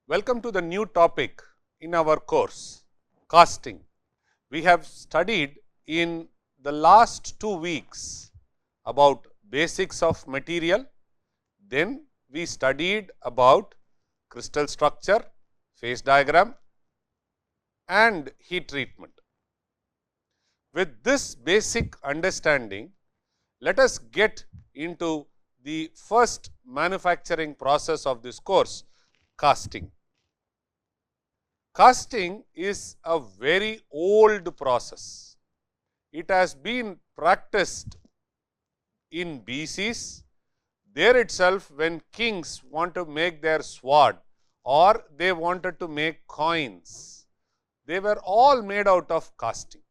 Welcome to the new topic in our course, casting. We have studied in the last 2 weeks about basics of material, then we studied about crystal structure, phase diagram and heat treatment. With this basic understanding, let us get into the first manufacturing process of this course, casting. Casting is a very old process. It has been practiced in BCs. There itself, when kings want to make their sword or they wanted to make coins, they were all made out of casting.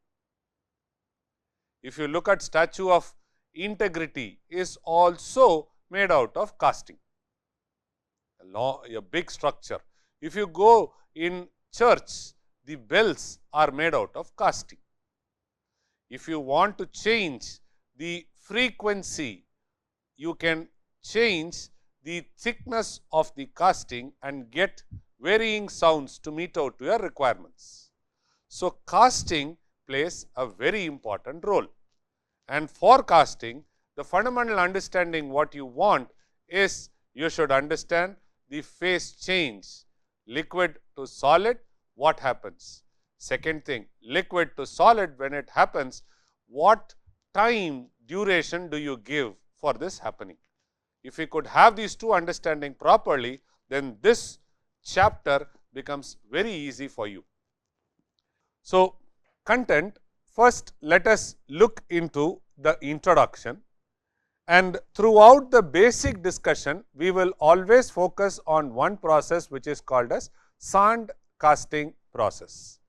If you look at Statue of Integrity, is also made out of casting, a big structure. If you go in church, the bells are made out of casting. If you want to change the frequency, you can change the thickness of the casting and get varying sounds to meet out to your requirements. So, casting plays a very important role, and for casting, the fundamental understanding what you want is you should understand the phase change, liquid to solid, what happens. Second thing, liquid to solid, when it happens, what time duration do you give for this happening? If we could have these two understanding properly, then this chapter becomes very easy for you. So, content, first let us look into the introduction, and throughout the basic discussion, we will always focus on one process which is called as sand casting process.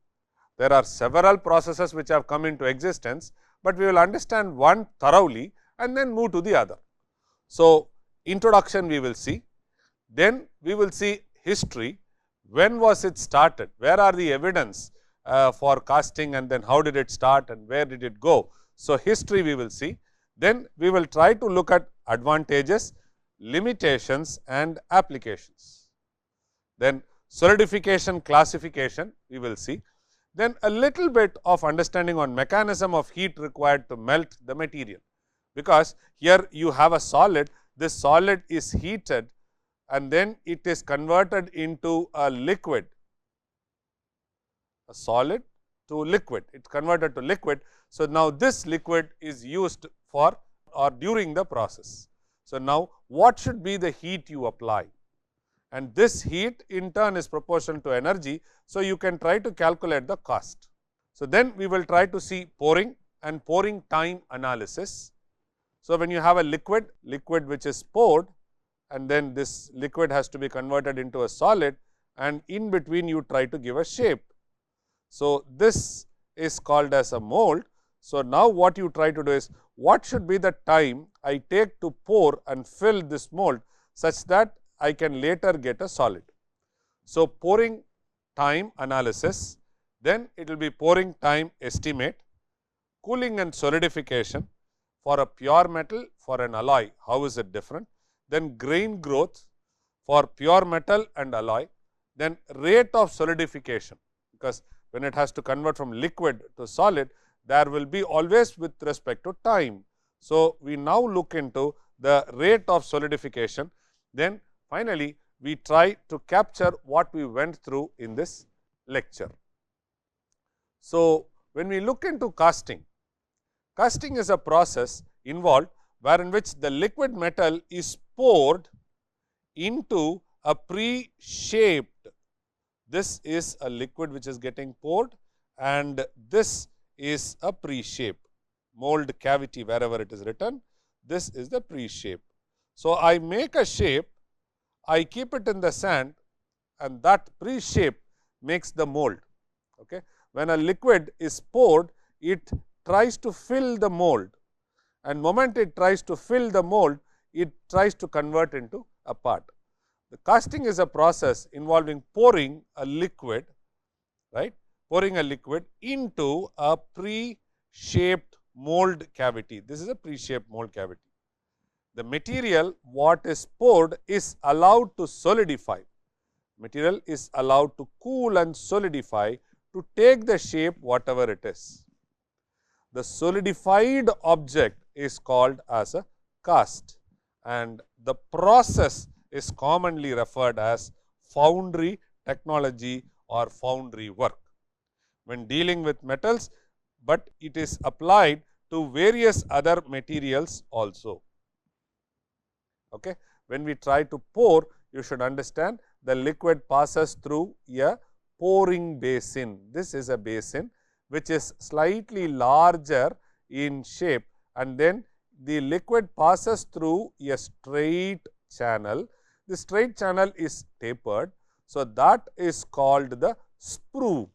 There are several processes which have come into existence, but we will understand one thoroughly and then move to the other. So, introduction we will see, then we will see history, when was it started, where are the evidence for casting, and then how did it start and where did it go. So, history we will see, then we will try to look at advantages, limitations and applications. Then solidification classification we will see, then a little bit of understanding on mechanism of heat required to melt the material, because here you have a solid, this solid is heated and then it is converted into a liquid, a solid to liquid, it is converted to liquid. So, now this liquid is used for or during the process. So, now what should be the heat you apply, and this heat in turn is proportional to energy. So, you can try to calculate the cost. So, then we will try to see pouring and pouring time analysis. So, when you have a liquid which is poured and then this liquid has to be converted into a solid, and in between you try to give a shape. So, this is called as a mold. So, now what you try to do is, what should be the time I take to pour and fill this mold such that I can later get a solid. So, pouring time analysis, then it will be pouring time estimate, cooling and solidification for a pure metal, for an alloy, how is it different, then grain growth for pure metal and alloy, then rate of solidification, because when it has to convert from liquid to solid, there will be always with respect to time. So, we now look into the rate of solidification, then finally, we try to capture what we went through in this lecture. So, when we look into casting, casting is a process involved wherein which the liquid metal is poured into a pre-shaped, this is a liquid which is getting poured and this is a pre-shape mold cavity, wherever it is written, this is the pre-shape. So, I make a shape, I keep it in the sand and that pre-shape makes the mold. Okay. When a liquid is poured, it tries to fill the mold, and moment it tries to fill the mold, it tries to convert into a part. The casting is a process involving pouring a liquid, right, pouring a liquid into a pre-shaped mold cavity. This is a pre-shaped mold cavity. The material what is poured is allowed to solidify. Material is allowed to cool and solidify to take the shape whatever it is. The solidified object is called as a cast, and the process is commonly referred as foundry technology or foundry work. When dealing with metals, but it is applied to various other materials also. Okay. When we try to pour, you should understand the liquid passes through a pouring basin. This is a basin which is slightly larger in shape, and then the liquid passes through a straight channel. The straight channel is tapered. So, that is called the sprue,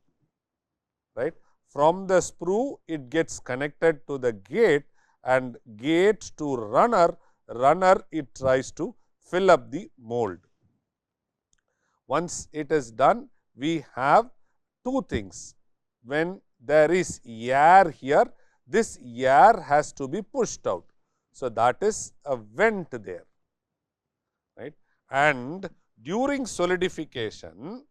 right. From the sprue, it gets connected to the gate, and gate to runner, it tries to fill up the mold. Once it is done, we have two things. When there is air here, this air has to be pushed out. So, that is a vent there, right. And during solidification,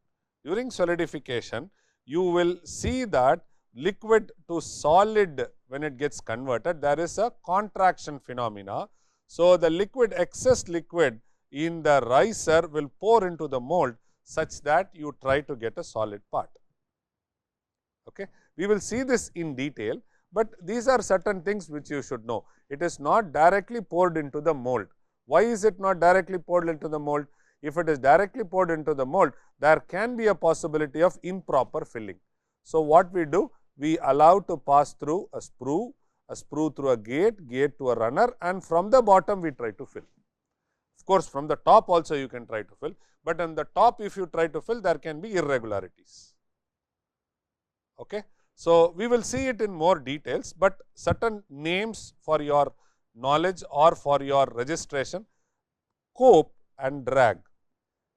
you will see that liquid to solid, when it gets converted, there is a contraction phenomena. So, the liquid, excess liquid in the riser will pour into the mold such that you try to get a solid part. Okay. We will see this in detail, but these are certain things which you should know. It is not directly poured into the mold. Why is it not directly poured into the mold? If it is directly poured into the mold, there can be a possibility of improper filling. So, what we do? We allow to pass through a sprue through a gate, gate to a runner, and from the bottom we try to fill. Of course, from the top also you can try to fill, but on the top if you try to fill, there can be irregularities. Okay. So, we will see it in more details, but certain names for your knowledge or for your registration: cope and drag.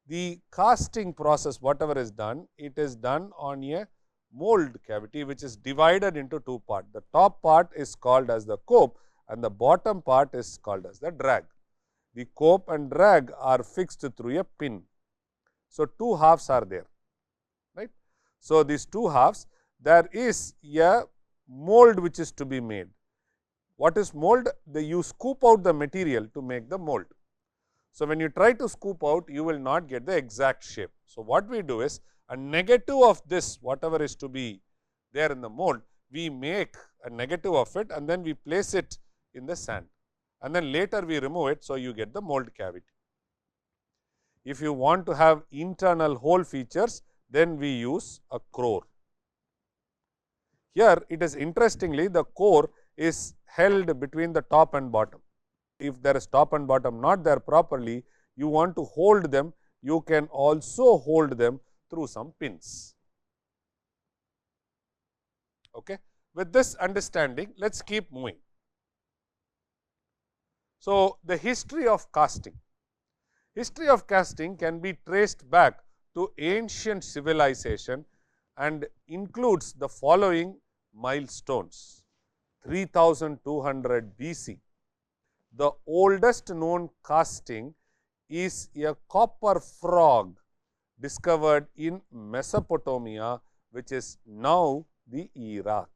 The casting process, whatever is done, it is done on a mold cavity which is divided into two parts. The top part is called as the cope and the bottom part is called as the drag. The cope and drag are fixed through a pin. So, two halves are there, right. So, these two halves, there is a mold which is to be made. What is mold? You scoop out the material to make the mold. So, when you try to scoop out, you will not get the exact shape. So, what we do is a negative of this, whatever is to be there in the mold, we make a negative of it and then we place it in the sand, and then later we remove it. So, you get the mold cavity. If you want to have internal hole features, then we use a core. Here it is interestingly, the core is held between the top and bottom. If there is top and bottom not there properly, you want to hold them, you can also hold them through some pins. Okay. With this understanding, let us keep moving. So, the history of casting. History of casting can be traced back to ancient civilization and includes the following milestones. 3200 BC. The oldest known casting is a copper frog discovered in Mesopotamia, which is now the Iraq.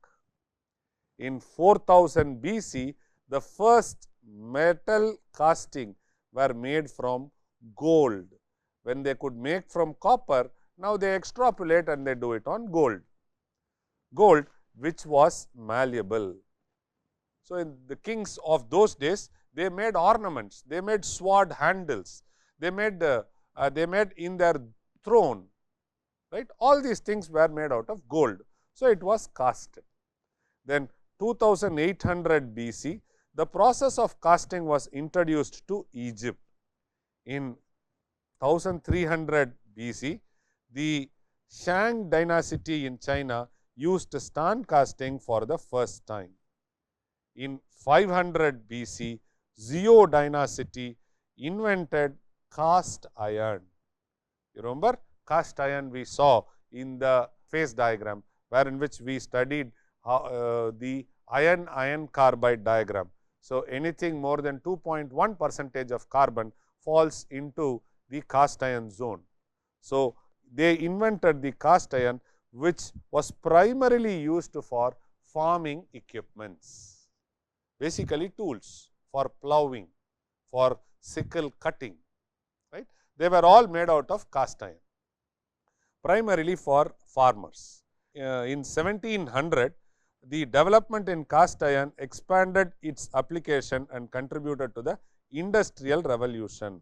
In 4000 BC, the first metal casting were made from gold. When they could make from copper, now they extrapolate and they do it on gold. Gold which was malleable. So, in the kings of those days, they made ornaments, they made sword handles, they made in their throne, right. All these things were made out of gold. So, it was casted. Then 2800 BC, the process of casting was introduced to Egypt. In 1300 BC, the Shang dynasty in China used stone casting for the first time. In 500 BC, Zhou dynasty invented cast iron. You remember cast iron we saw in the phase diagram, where in which we studied the iron carbide diagram. So, anything more than 2.1% of carbon falls into the cast iron zone. So, they invented the cast iron, which was primarily used for farming equipments, basically tools for ploughing, for sickle cutting, right. They were all made out of cast iron, primarily for farmers. In 1700, the development in cast iron expanded its application and contributed to the industrial revolution.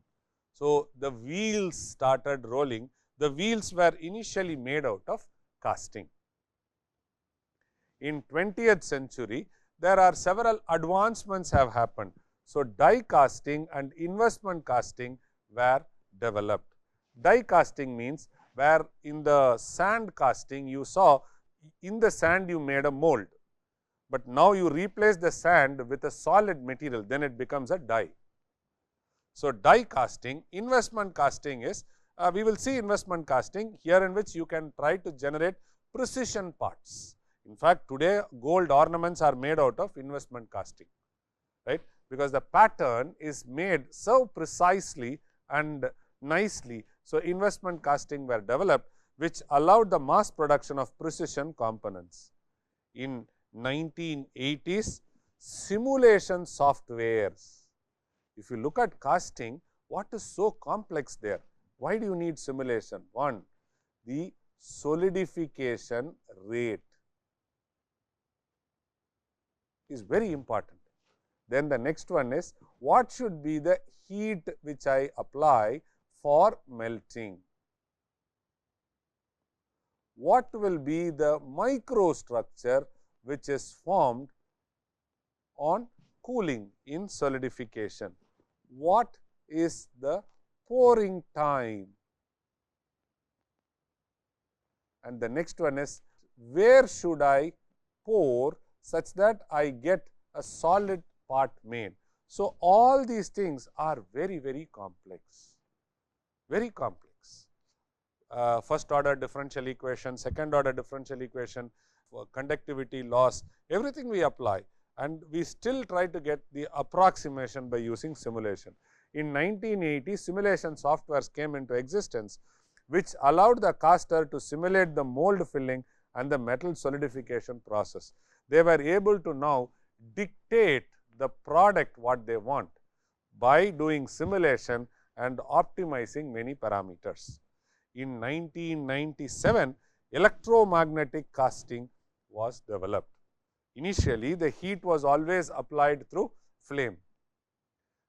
So, the wheels started rolling. The wheels were initially made out of casting. In 20th century, there are several advancements have happened. So, die casting and investment casting were developed. Die casting means where in the sand casting you saw in the sand you made a mold, but now you replace the sand with a solid material, then it becomes a die. So, die casting. Investment casting is we will see investment casting here, in which you can try to generate precision parts. In fact, today gold ornaments are made out of investment casting, right, because the pattern is made so precisely and nicely. So, investment casting were developed, which allowed the mass production of precision components. In 1980s, simulation softwares. If you look at casting, what is so complex there? Why do you need simulation? One, the solidification rate is very important. Then the next one is, what should be the heat which I apply for melting? What will be the microstructure which is formed on cooling in solidification? What is the pouring time? And the next one is, where should I pour such that I get a solid part made? So, all these things are very, very complex, very complex. First order differential equation, second order differential equation, conductivity loss, everything we apply, and we still try to get the approximation by using simulation. In 1980, simulation softwares came into existence, which allowed the caster to simulate the mold filling and the metal solidification process. They were able to now dictate the product what they want by doing simulation and optimizing many parameters. In 1997, electromagnetic casting was developed. Initially, the heat was always applied through flame.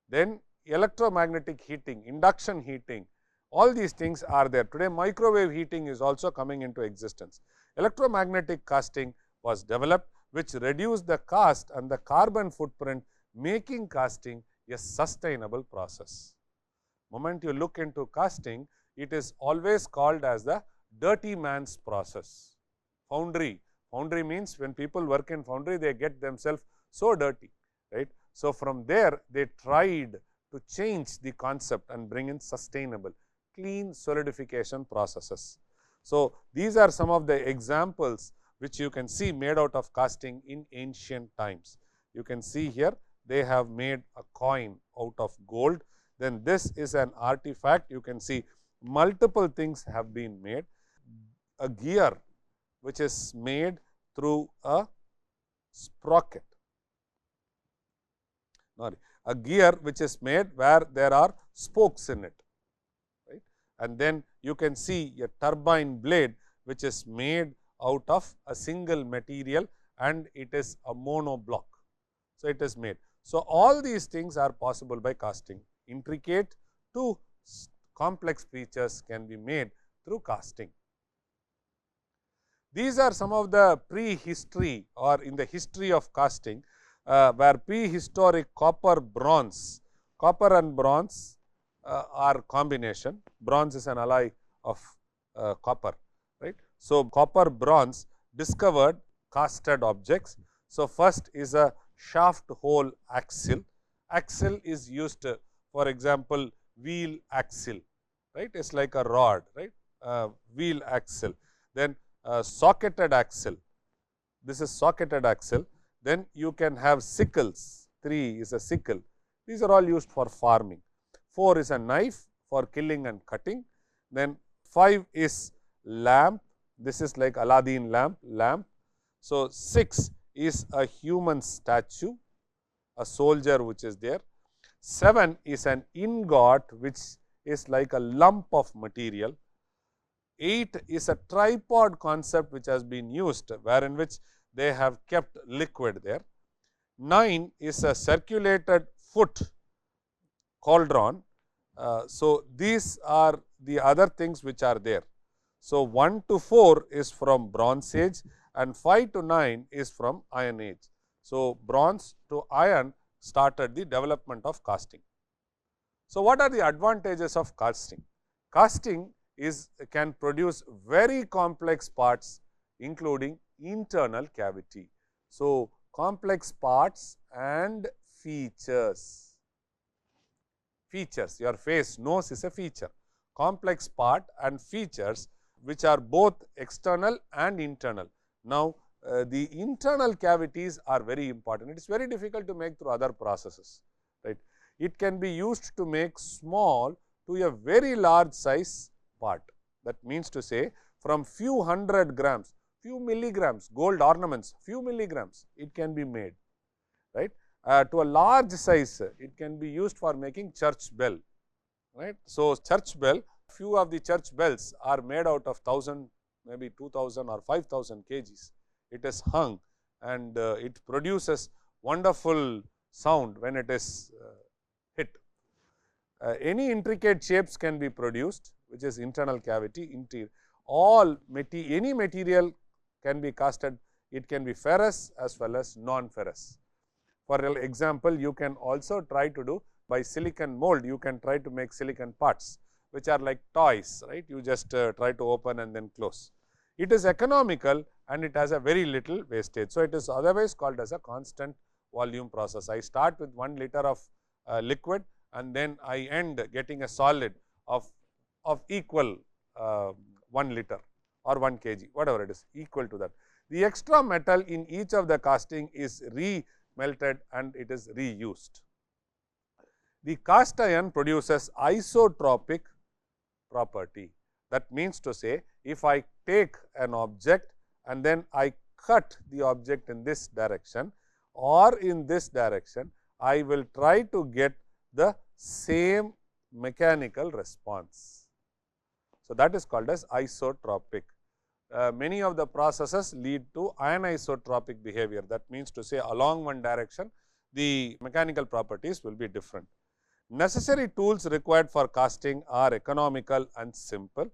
Then electromagnetic heating, induction heating, all these things are there. Today, microwave heating is also coming into existence. Electromagnetic casting was developed, which reduced the cost and the carbon footprint, making casting a sustainable process. Moment you look into casting, it is always called as the dirty man's process. Foundry. Foundry means when people work in foundry, they get themselves so dirty, right. So, from there they tried to change the concept and bring in sustainable, clean solidification processes. So, these are some of the examples which you can see made out of casting in ancient times. You can see here they have made a coin out of gold. Then this is an artifact. You can see multiple things have been made. A gear which is made through a sprocket. A gear which is made where there are spokes in it, right. And then you can see a turbine blade which is made out of a single material, and it is a monoblock. So, it is made. So, all these things are possible by casting. Intricate to complex features can be made through casting. These are some of the prehistory or in the history of casting, where prehistoric copper and bronze are combination. Bronze is an alloy of copper, right. So, copper bronze discovered casted objects. So, first is a shaft hole axle. Axle is used, for example, wheel axle, right. It is like a rod, right, wheel axle. Then socketed axle. This is socketed axle. Then you can have sickles. 3 is a sickle. These are all used for farming. 4 is a knife for killing and cutting. Then 5 is lamp, this is like Aladdin lamp. So, 6 is a human statue, a soldier which is there. 7 is an ingot which is like a lump of material. 8 is a tripod concept which has been used, wherein which they have kept liquid there. 9 is a circulated foot cauldron. So, these are the other things which are there. So, 1 to 4 is from Bronze Age and 5 to 9 is from Iron Age. So, bronze to iron started the development of casting. So, what are the advantages of casting? Casting can produce very complex parts including internal cavity. So, complex parts and features. Features, your face, nose is a feature. Complex part and features which are both external and internal. Now, the internal cavities are very important. It is very difficult to make through other processes, right. It can be used to make small to a very large size part. That means to say, from few hundred grams, few milligrams, gold ornaments, few milligrams, it can be made, right. To a large size, it can be used for making church bell, right. So, church bell, few of the church bells are made out of 1000, maybe 2000 or 5000 kgs. It is hung and it produces wonderful sound when it is hit. Any intricate shapes can be produced, which is internal cavity, interior. Any material can be casted. It can be ferrous as well as non-ferrous. For example, you can also try to do by silicon mold, you can try to make silicon parts, which are like toys, right. You just try to open and then close. It is economical and it has a very little wastage. So, it is otherwise called as a constant volume process. I start with 1 liter of liquid and then I end getting a solid of equal 1 liter or 1 kg, whatever it is, equal to that. The extra metal in each of the casting is re-melted and it is reused. The cast iron produces isotropic property. That means to say, if I take an object and then I cut the object in this direction or in this direction, I will try to get the same mechanical response. So, that is called as isotropic. Many of the processes lead to anisotropic behavior. That means to say, along one direction, the mechanical properties will be different. Necessary tools required for casting are economical and simple.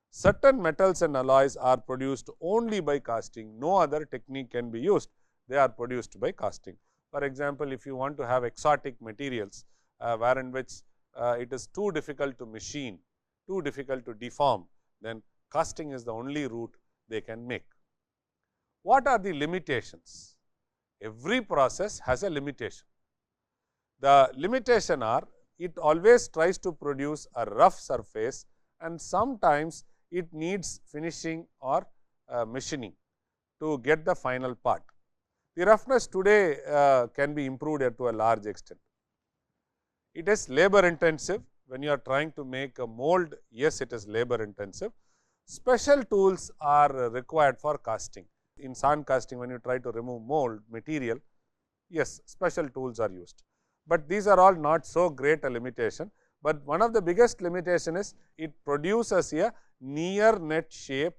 Certain metals and alloys are produced only by casting. No other technique can be used. They are produced by casting. For example, if you want to have exotic materials, wherein which it is too difficult to machine, too difficult to deform, then casting is the only route they can make. What are the limitations? Every process has a limitation. The limitation are, it always tries to produce a rough surface and sometimes it needs finishing or machining to get the final part. The roughness today can be improved to a large extent. It is labor intensive. When you are trying to make a mold, yes, it is labor intensive. Special tools are required for casting. In sand casting, when you try to remove mold material, yes, special tools are used. But these are all not so great a limitation, but one of the biggest limitation is it produces a near net shape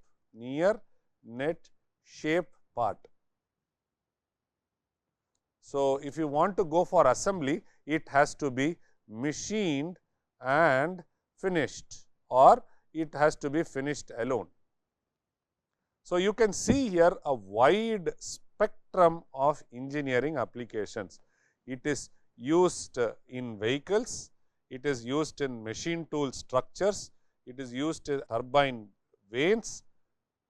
part. So, if you want to go for assembly, it has to be machined and finished, or it has to be finished alone. So, you can see here a wide spectrum of engineering applications. It is used in vehicles, it is used in machine tool structures, it is used in turbine vanes,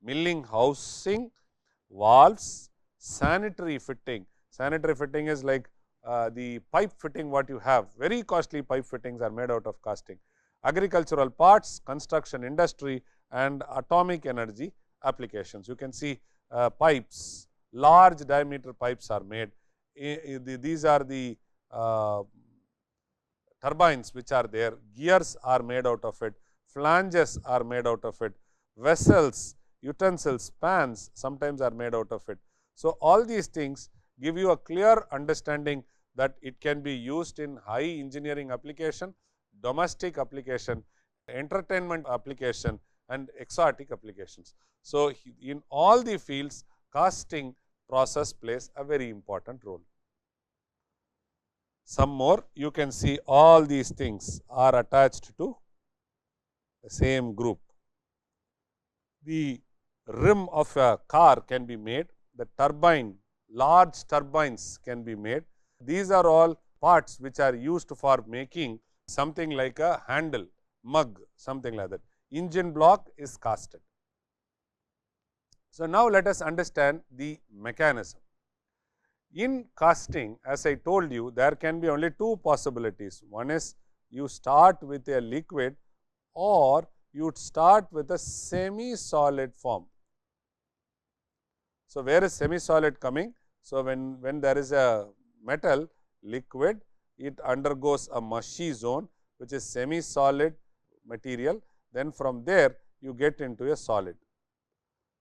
milling housing, valves, sanitary fitting. Sanitary fitting is like the pipe fitting what you have, very costly pipe fittings are made out of casting. Agricultural parts, construction industry and atomic energy applications. You can see pipes, large diameter pipes are made. These are the turbines which are there, gears are made out of it, flanges are made out of it, vessels, utensils, pans sometimes are made out of it. So, all these things give you a clear understanding that it can be used in high engineering application, domestic application, entertainment application and exotic applications. So, in all the fields casting process plays a very important role. Some more, you can see all these things are attached to the same group. The rim of a car can be made, the turbine, large turbines can be made. These are all parts which are used for making something like a handle, mug, something like that. Engine block is casted. So, now let us understand the mechanism. In casting, as I told you, there can be only two possibilities. One is you start with a liquid or you would start with a semi-solid form. So, where is semi-solid coming? So, when there is a metal liquid, it undergoes a mushy zone which is semi-solid material, then from there you get into a solid.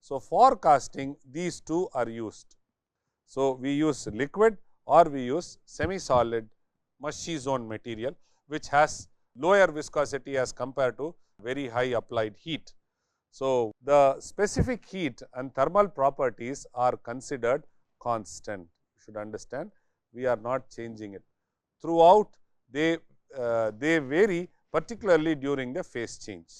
So, for casting these two are used. So, we use liquid or we use semi-solid mushy zone material which has lower viscosity as compared to very high applied heat. So, the specific heat and thermal properties are considered constant. You should understand, we are not changing it. Throughout they vary, particularly during the phase change.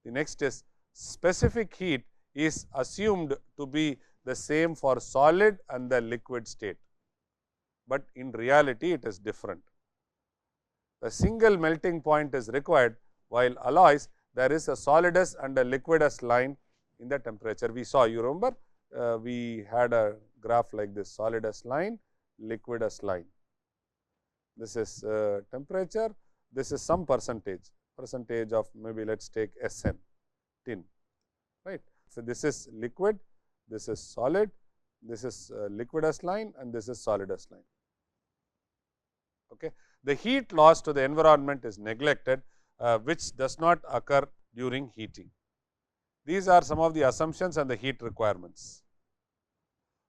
The next is specific heat is assumed to be the same for solid and the liquid state, but in reality it is different. A single melting point is required, while alloys there is a solidus and a liquidus line in the temperature. We saw, you remember, we had a graph like this, solidus line, liquidus line. This is temperature, this is some percentage of maybe let us take SN, tin, right. So, this is liquid, this is solid, this is liquidus line and this is solidus line. Okay. The heat loss to the environment is neglected, which does not occur during heating. These are some of the assumptions and the heat requirements.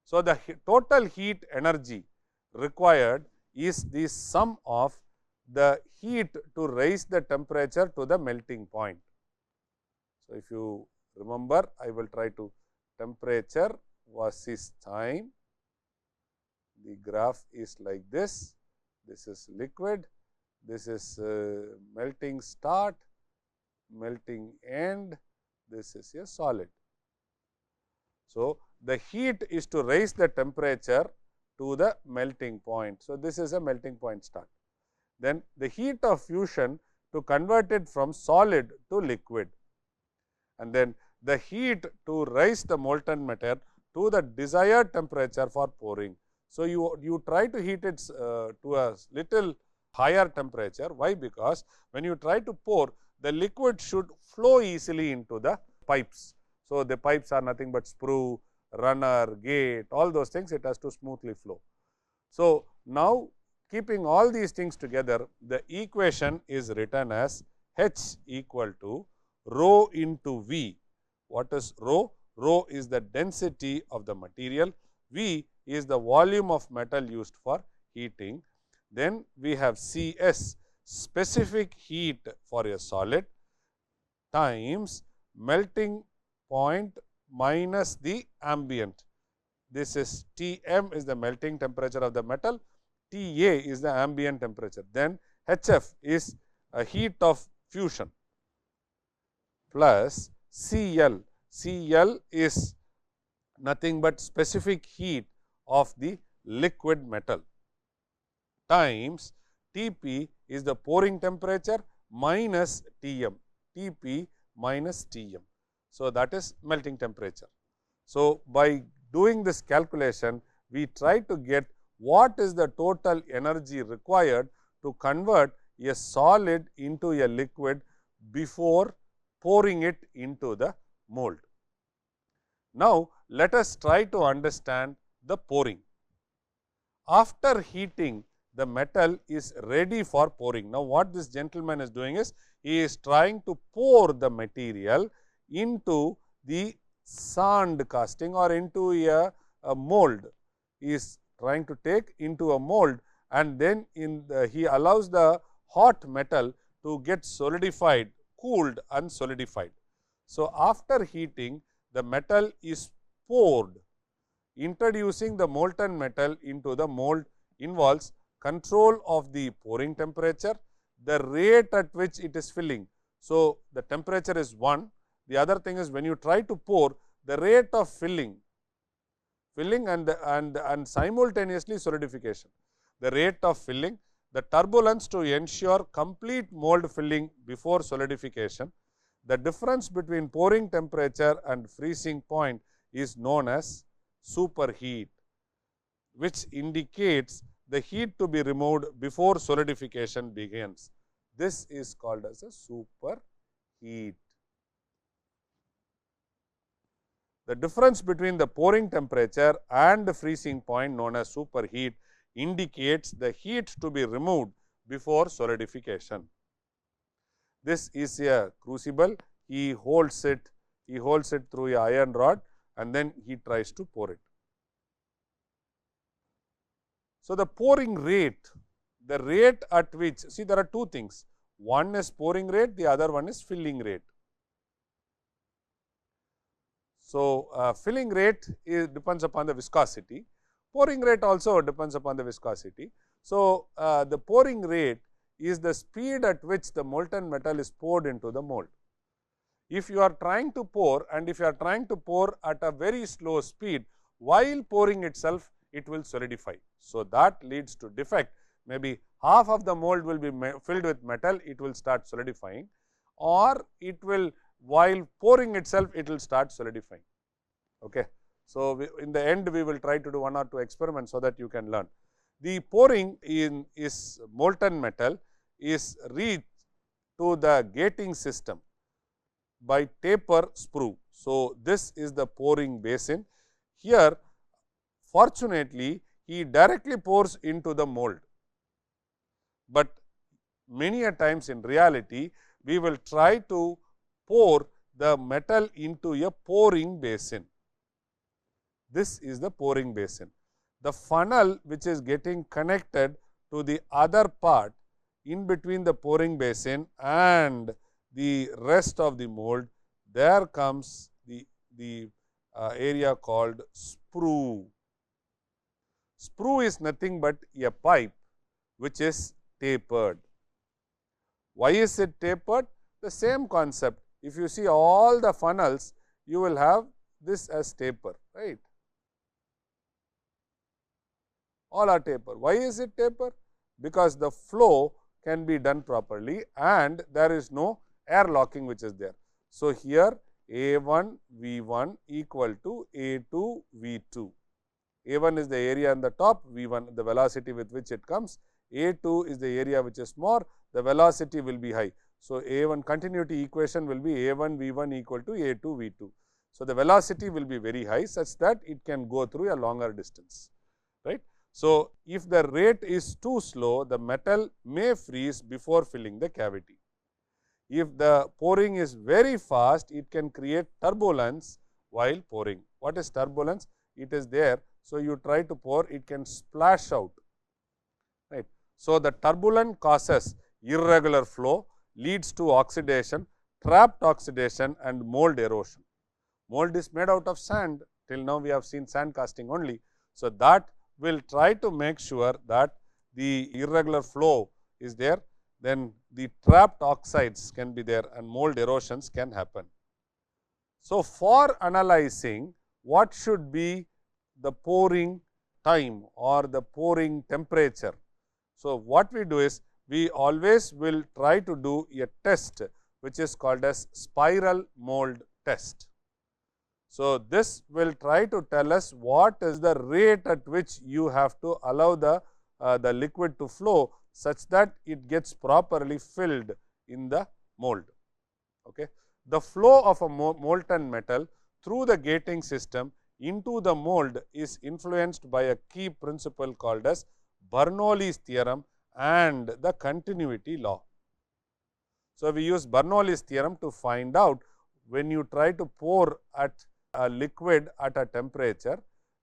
So, the total heat energy required is the sum of the heat to raise the temperature to the melting point. So, if you remember, I will try to temperature versus time. The graph is like this. This is liquid, this is melting start, melting end, this is a solid. So, the heat is to raise the temperature to the melting point. So, this is a melting point start. Then the heat of fusion to convert it from solid to liquid, and then the heat to raise the molten matter to the desired temperature for pouring. So, you try to heat it to a little higher temperature. Why? Because when you try to pour, the liquid should flow easily into the pipes. So, the pipes are nothing but sprue, runner, gate, all those things, it has to smoothly flow. So, now keeping all these things together, the equation is written as H equal to rho into V. What is rho? Rho is the density of the material, V is the volume of metal used for heating. Then we have Cs, specific heat for a solid, times melting point minus the ambient. This is Tm is the melting temperature of the metal, Ta is the ambient temperature. Then Hf is a heat of fusion plus Cl. Cl is nothing but specific heat of the liquid metal times Tp is the pouring temperature minus Tm, Tp minus Tm. So, that is melting temperature. So, by doing this calculation, we try to get what is the total energy required to convert a solid into a liquid before pouring it into the mold. Now, let us try to understand the pouring. After heating, the metal is ready for pouring. Now, what this gentleman is doing is, he is trying to pour the material into the sand casting or into a mold. He is trying to take into a mold, and then he allows the hot metal to get solidified, cooled and solidified. So, after heating, the metal is poured. Introducing the molten metal into the mold involves control of the pouring temperature, the rate at which it is filling. So, the temperature is 1. The other thing is, when you try to pour, the rate of filling and simultaneously solidification. The rate of filling, the turbulence to ensure complete mold filling before solidification. The difference between pouring temperature and freezing point is known as superheat, which indicates the heat to be removed before solidification begins. This is called as a superheat. The difference between the pouring temperature and the freezing point, known as superheat, indicates the heat to be removed before solidification. This is a crucible. He holds it through a iron rod, and then he tries to pour it. So, the pouring rate, the rate at which, see, there are two things. One is pouring rate, the other one is filling rate. So, filling rate depends upon the viscosity. Pouring rate also depends upon the viscosity. So, the pouring rate is the speed at which the molten metal is poured into the mold. If you are trying to pour, and if you are trying to pour at a very slow speed, while pouring itself, it will solidify. So, that leads to defect. Maybe half of the mold will be filled with metal, it will start solidifying, or it will, while pouring itself, it will start solidifying. Okay. So, in the end, we will try to do 1 or 2 experiments, so that you can learn. The pouring in is molten metal is reached to the gating system by taper sprue. So, this is the pouring basin. Here, fortunately, he directly pours into the mold, but many a times in reality, we will try to pour the metal into a pouring basin. This is the pouring basin. The funnel which is getting connected to the other part in between the pouring basin and the rest of the mold, there comes the area called sprue. Sprue is nothing but a pipe which is tapered. Why is it tapered? The same concept. If you see all the funnels, you will have this as taper, right? All are taper. Why is it taper? Because the flow can be done properly and there is no air locking which is there. So, here A1 V1 equal to A2 V2. A1 is the area on the top, V1 the velocity with which it comes, A2 is the area which is more, the velocity will be high. So, A1 continuity equation will be A1 V1 equal to A2 V2. So, the velocity will be very high such that it can go through a longer distance, right. So, if the rate is too slow, the metal may freeze before filling the cavity. If the pouring is very fast, it can create turbulence while pouring. What is turbulence? It is there. So, you try to pour, it can splash out, right. So, the turbulence causes irregular flow, leads to oxidation, trapped oxidation and mold erosion. Mold is made out of sand. Till now, we have seen sand casting only. So, that will try to make sure that the irregular flow is there, then the trapped oxides can be there and mold erosions can happen. So, for analyzing what should be the pouring time or the pouring temperature. So, what we do is, we always will try to do a test which is called as spiral mold test. So, this will try to tell us what is the rate at which you have to allow the liquid to flow such that it gets properly filled in the mold. Okay. The flow of a molten metal through the gating system into the mold is influenced by a key principle called as Bernoulli's theorem and the continuity law. So, we use Bernoulli's theorem to find out when you try to pour at a liquid at a temperature,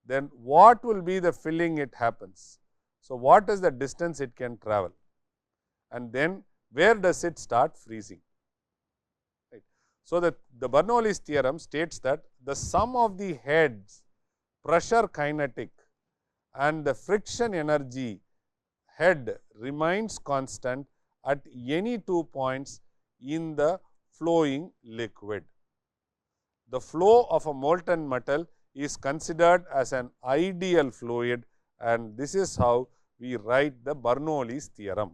then what will be the filling it happens. So, what is the distance it can travel, and then where does it start freezing. Right. So, the Bernoulli's theorem states that the sum of the heads pressure kinetic and the friction energy head remains constant at any 2 points in the flowing liquid. The flow of a molten metal is considered as an ideal fluid, and this is how we write the Bernoulli's theorem.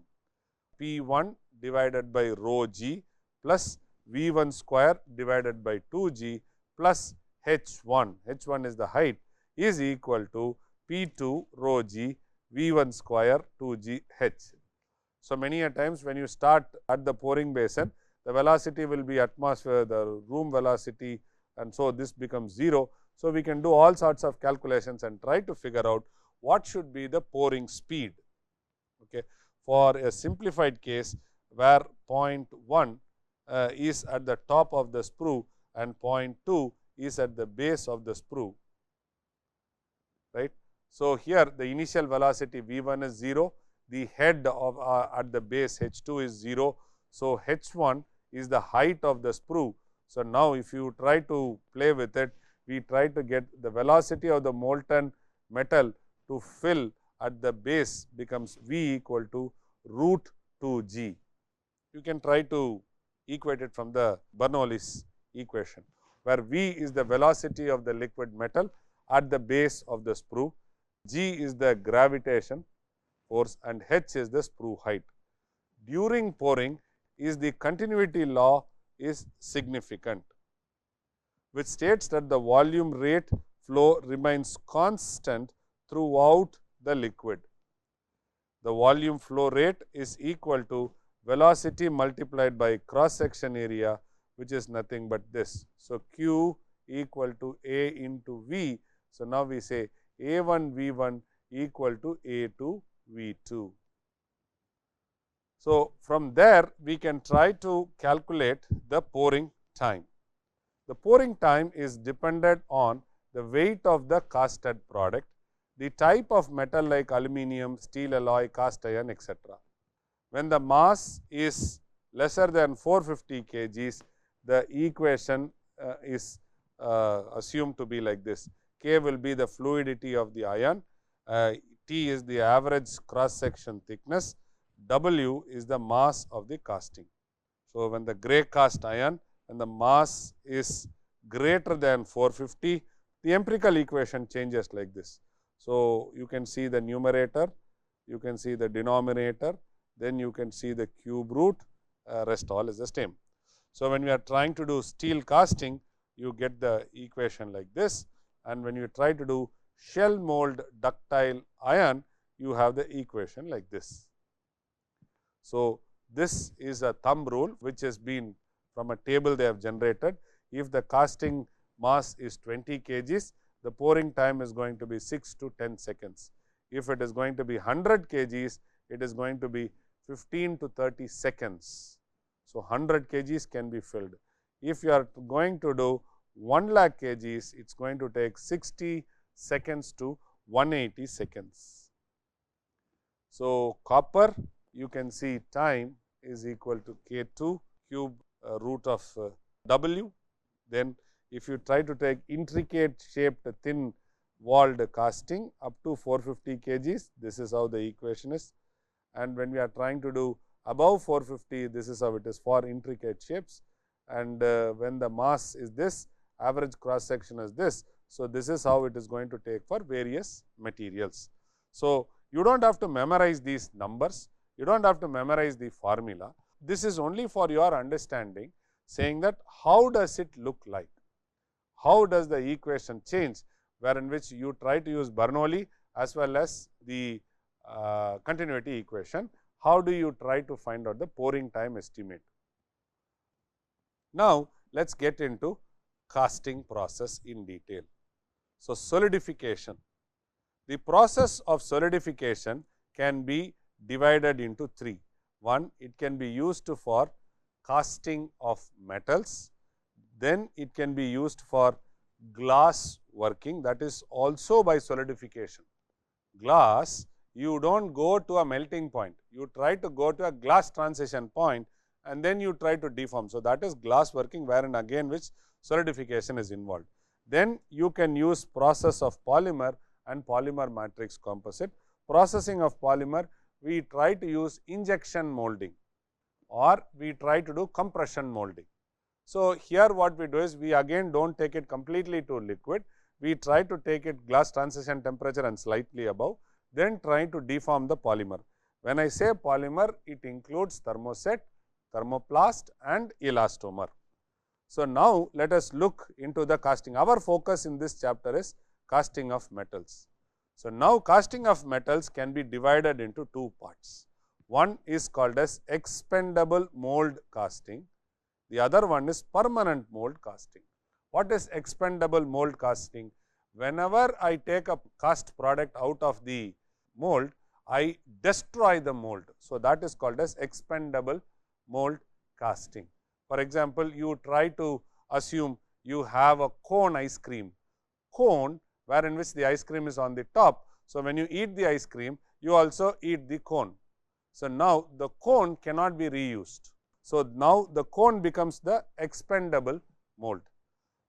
P1 divided by rho g plus V1 square divided by 2g plus H1, H1 is the height, is equal to P2 rho g V1 square 2g H. So, many a times when you start at the pouring basin, the velocity will be atmosphere, the room velocity, and so this becomes 0. So, we can do all sorts of calculations and try to figure out what should be the pouring speed. Okay. For a simplified case where point 1 is at the top of the sprue and point 2 is at the base of the sprue, right. So, here the initial velocity V1 is 0, the head of at the base H2 is 0. So, H1 is the height of the sprue. So, now if you try to play with it, we try to get the velocity of the molten metal to fill at the base becomes V equal to root 2g. You can try to equate it from the Bernoulli's equation, where V is the velocity of the liquid metal at the base of the sprue, g is the gravitation force, and h is the sprue height. During pouring is the continuity law is significant, which states that the volume rate flow remains constant throughout the liquid. The volume flow rate is equal to velocity multiplied by cross section area, which is nothing but this. So, Q equal to A into V. So, now we say A1 V1 equal to A2 V2. So, from there we can try to calculate the pouring time. The pouring time is dependent on the weight of the casted product, the type of metal like aluminum, steel alloy, cast iron, etc. When the mass is lesser than 450 kgs, the equation is assumed to be like this. K will be the fluidity of the iron, T is the average cross section thickness, W is the mass of the casting. So, when the grey cast iron and the mass is greater than 450, the empirical equation changes like this. So, you can see the numerator, you can see the denominator, then you can see the cube root, rest all is the same. So, when we are trying to do steel casting, you get the equation like this, and when you try to do shell mold ductile iron, you have the equation like this. So, this is a thumb rule which has been from a table they have generated. If the casting mass is 20 kgs, the pouring time is going to be 6 to 10 seconds. If it is going to be 100 kgs, it is going to be 15 to 30 seconds. So, 100 kgs can be filled. If you are going to do 1 lakh kgs, it is going to take 60 seconds to 180 seconds. So, copper, you can see time is equal to K2 cube root of W. Then if you try to take intricate shaped thin walled casting up to 450 kgs, this is how the equation is. And when we are trying to do above 450, this is how it is for intricate shapes. And when the mass is this, average cross section is this. So, this is how it is going to take for various materials. So, you do not have to memorize these numbers, you do not have to memorize the formula. This is only for your understanding, saying that how does it look like, how does the equation change, where in which you try to use Bernoulli as well as the continuity equation. How do you try to find out the pouring time estimate? Now, let us get into casting process in detail. So, solidification. The process of solidification can be divided into three. One, it can be used for casting of metals, then it can be used for glass working, that is also by solidification. Glass, you do not go to a melting point, you try to go to a glass transition point and then you try to deform. So, that is glass working, wherein again which solidification is involved. Then you can use process of polymer and polymer matrix composite. Processing of polymer, we try to use injection molding or we try to do compression molding. So, here what we do is we again do not take it completely to liquid, we try to take it glass transition temperature and slightly above, then try to deform the polymer. When I say polymer, it includes thermoset, thermoplast and elastomer. So, now let us look into the casting. Our focus in this chapter is casting of metals. So, now casting of metals can be divided into two parts. One is called as expendable mold casting, the other one is permanent mold casting. What is expendable mold casting? Whenever I take a cast product out of the mold, I destroy the mold. So, that is called as expendable mold casting. For example, you try to assume you have a cone ice cream, cone wherein which the ice cream is on the top. So, when you eat the ice cream, you also eat the cone. So, now the cone cannot be reused. So, now the cone becomes the expendable mold.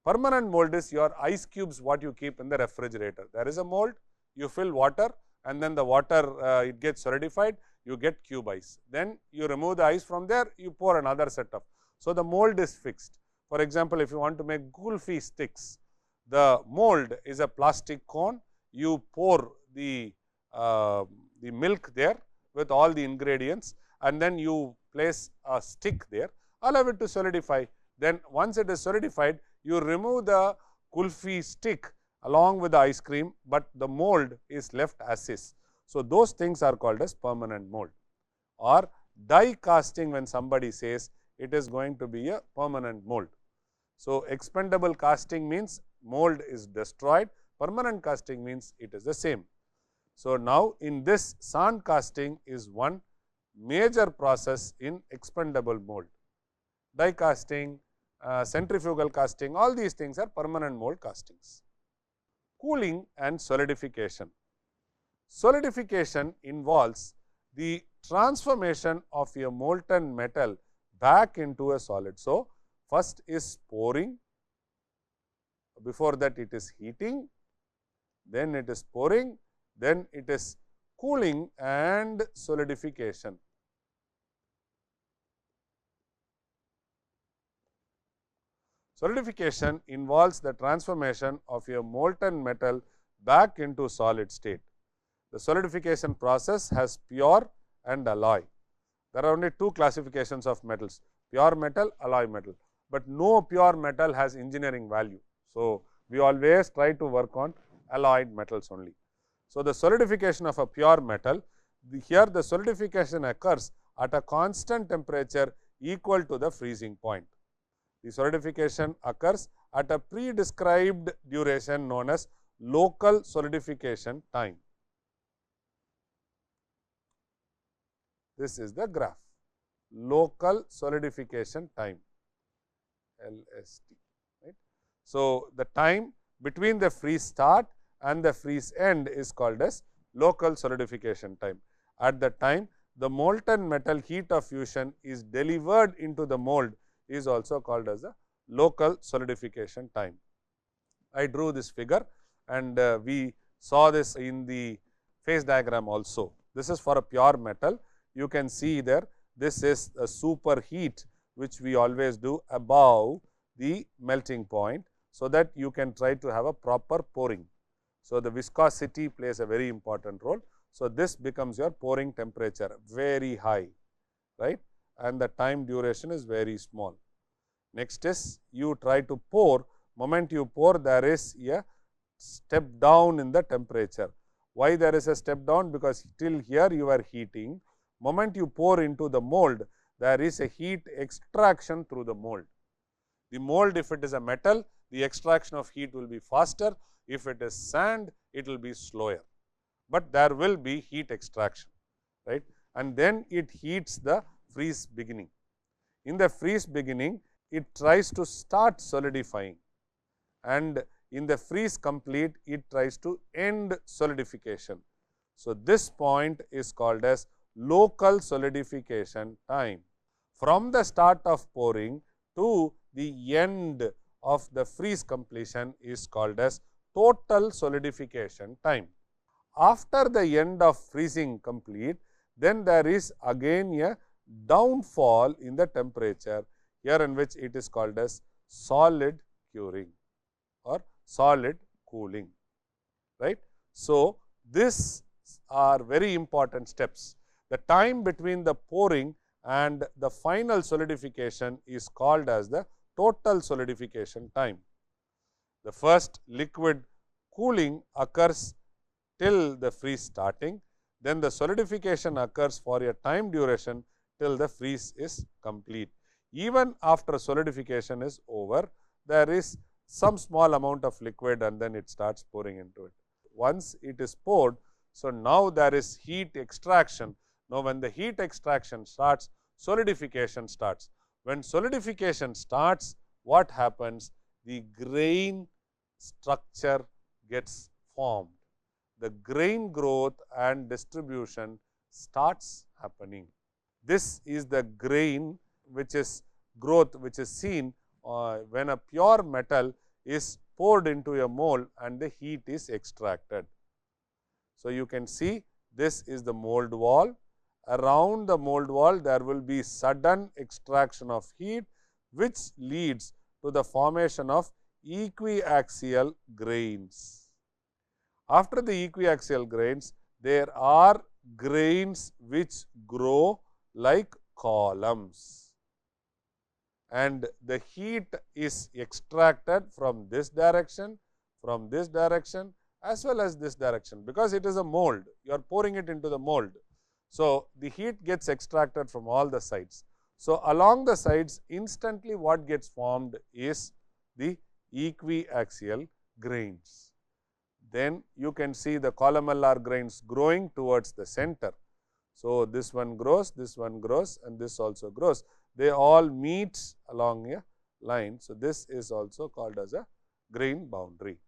Permanent mold is your ice cubes what you keep in the refrigerator. There is a mold, you fill water and then the water it gets solidified, you get cube ice. Then you remove the ice from there, you pour another set of. So, the mold is fixed. For example, if you want to make kulfi sticks, the mold is a plastic cone, you pour the milk there with all the ingredients and then you place a stick there, allow it to solidify. Then once it is solidified, you remove the kulfi stick along with the ice cream, but the mold is left as is. So, those things are called as permanent mold. Or die casting, when somebody says it is going to be a permanent mold. So, expendable casting means mold is destroyed, permanent casting means it is the same. So, now in this sand casting is one major process in expendable mold. Die casting, centrifugal casting, all these things are permanent mold castings. Cooling and solidification. Solidification involves the transformation of a molten metal back into a solid. So, first is pouring, before that it is heating, then it is pouring, then it is cooling and solidification. Solidification involves the transformation of a molten metal back into solid state. The solidification process has pure and alloy. There are only two classifications of metals, pure metal, alloy metal, but no pure metal has engineering value. So, we always try to work on alloyed metals only. So, the solidification of a pure metal, here the solidification occurs at a constant temperature equal to the freezing point. The solidification occurs at a pre-described duration known as local solidification time. This is the graph, local solidification time, LST. Right? So, the time between the freeze start and the freeze end is called as local solidification time. At the time, the molten metal heat of fusion is delivered into the mold is also called as the local solidification time. I drew this figure and we saw this in the phase diagram also. This is for a pure metal. You can see there, this is a superheat which we always do above the melting point, so that you can try to have a proper pouring. So, the viscosity plays a very important role. So, this becomes your pouring temperature very high, right, and the time duration is very small. Next is you try to pour, moment you pour there is a step down in the temperature. Why there is a step down? Because till here you are heating, moment you pour into the mold, there is a heat extraction through the mold. The mold, if it is a metal, the extraction of heat will be faster, if it is sand, it will be slower, but there will be heat extraction. right, and then it heats the freeze beginning. In the freeze beginning, it tries to start solidifying, and in the freeze complete, it tries to end solidification. So, this point is called as local solidification time. From the start of pouring to the end of the freeze completion is called as total solidification time. After the end of freezing complete, then there is again a downfall in the temperature, here in which it is called as solid curing or solid cooling, right. So, these are very important steps. The time between the pouring and the final solidification is called as the total solidification time. The first liquid cooling occurs till the freeze starting, then the solidification occurs for a time duration till the freeze is complete. Even after solidification is over, there is some small amount of liquid and then it starts pouring into it. Once it is poured, so now there is heat extraction. Now, when the heat extraction starts, solidification starts. When solidification starts, what happens? The grain structure gets formed. The grain growth and distribution starts happening. This is the grain which is growth which is seen when a pure metal is poured into a mold and the heat is extracted. So, you can see this is the mold wall. Around the mold wall, there will be sudden extraction of heat, which leads to the formation of equiaxial grains. After the equiaxial grains, there are grains which grow like columns, and the heat is extracted from this direction, as well as this direction, because it is a mold, you are pouring it into the mold. So, the heat gets extracted from all the sides. So, along the sides, instantly what gets formed is the equiaxial grains. Then you can see the columnar grains growing towards the center. So, this one grows, and this also grows. They all meet along a line. So, this is also called as a grain boundary.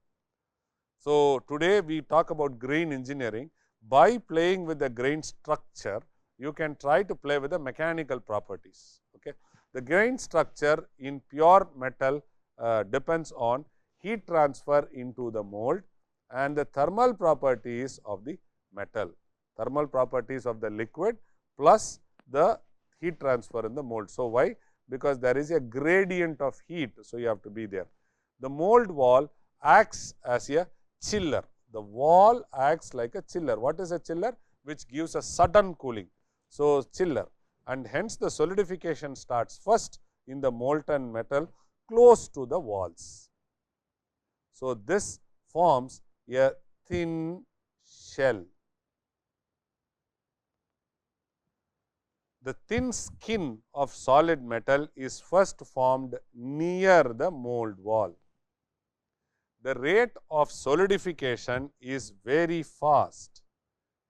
So, today we talk about grain engineering. By playing with the grain structure, you can try to play with the mechanical properties. Okay. The grain structure in pure metal depends on heat transfer into the mold and the thermal properties of the metal, thermal properties of the liquid plus the heat transfer in the mold. So, why? Because there is a gradient of heat. So, you have to be there. The mold wall acts as a chiller. The wall acts like a chiller. What is a chiller? Which gives a sudden cooling. So, chiller, and hence the solidification starts first in the molten metal close to the walls. So, this forms a thin shell. The thin skin of solid metal is first formed near the mold wall. The rate of solidification is very fast.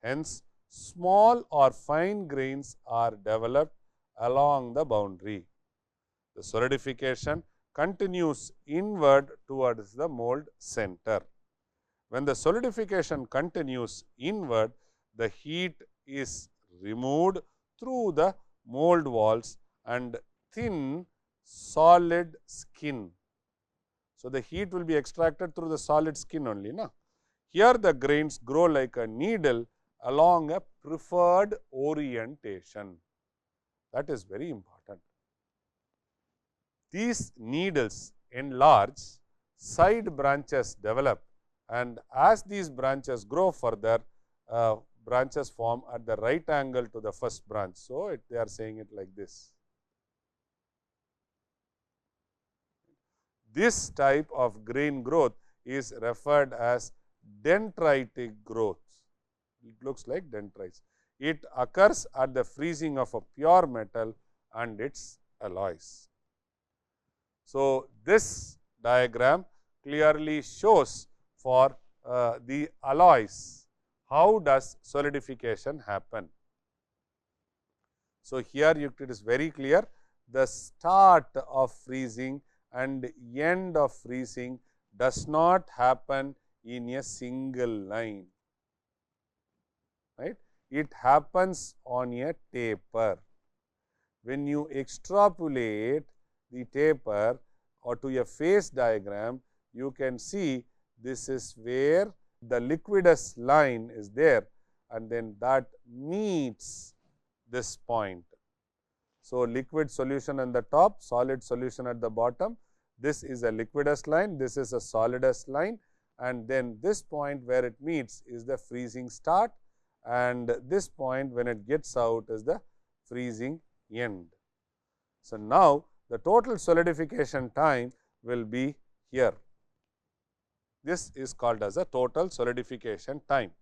Hence, small or fine grains are developed along the boundary. The solidification continues inward towards the mold center. When the solidification continues inward, the heat is removed through the mold walls and thin solid skin. So, the heat will be extracted through the solid skin only. Na? Here the grains grow like a needle along a preferred orientation. That is very important. These needles enlarge, side branches develop, and as these branches grow further, branches form at the right angle to the first branch. So, they are saying it like this. This type of grain growth is referred as dendritic growth. It looks like dendrites. It occurs at the freezing of a pure metal and its alloys. So, this diagram clearly shows for the alloys how does solidification happen. So, here it is very clear, the start of freezing and end of freezing does not happen in a single line, right. It happens on a taper. When you extrapolate the taper or to a phase diagram, you can see this is where the liquidus line is there, and then that meets this point. So, liquid solution on the top, solid solution at the bottom. This is a liquidus line, this is a solidus line, and then this point where it meets is the freezing start, and this point when it gets out is the freezing end. So, now the total solidification time will be here. This is called as a total solidification time.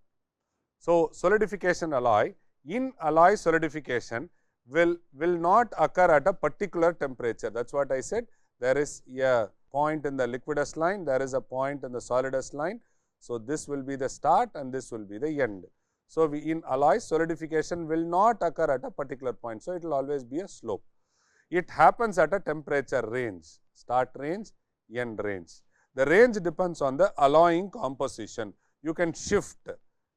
So, solidification alloy, in alloy solidification will not occur at a particular temperature. That is what I said. There is a point in the liquidus line, there is a point in the solidus line. So, this will be the start and this will be the end. So, in alloy solidification will not occur at a particular point. So, it will always be a slope. It happens at a temperature range, start range, end range. The range depends on the alloying composition. You can shift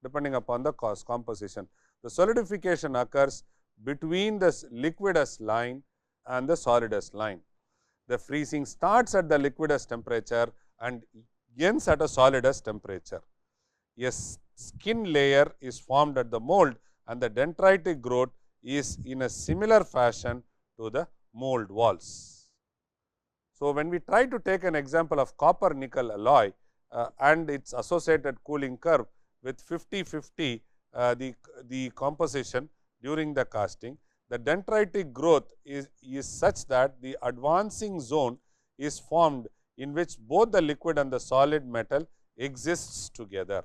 depending upon the composition. The solidification occurs between the liquidus line and the solidus line. The freezing starts at the liquidus temperature and ends at a solidus temperature. A skin layer is formed at the mold and the dendritic growth is in a similar fashion to the mold walls. So, when we try to take an example of copper nickel alloy and its associated cooling curve with 50-50 the composition during the casting, the dendritic growth is such that the advancing zone is formed in which both the liquid and the solid metal exists together.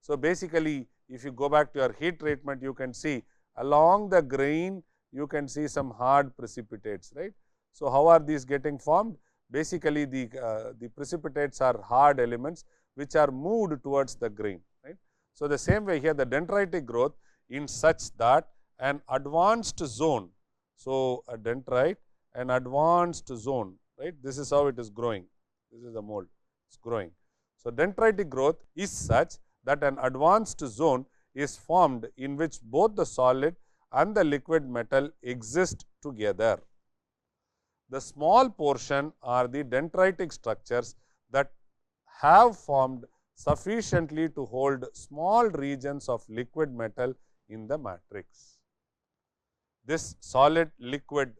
So, basically if you go back to your heat treatment, you can see along the grain you can see some hard precipitates, right. So, how are these getting formed? Basically the precipitates are hard elements which are moved towards the grain, right. So, the same way here the dendritic growth in such that an advanced zone. So, a dendrite, an advanced zone, right. This is how it is growing, this is the mold, it is growing. So, dendritic growth is such that an advanced zone is formed in which both the solid and the liquid metal exist together. The small portion are the dendritic structures that have formed sufficiently to hold small regions of liquid metal in the matrix. This solid liquid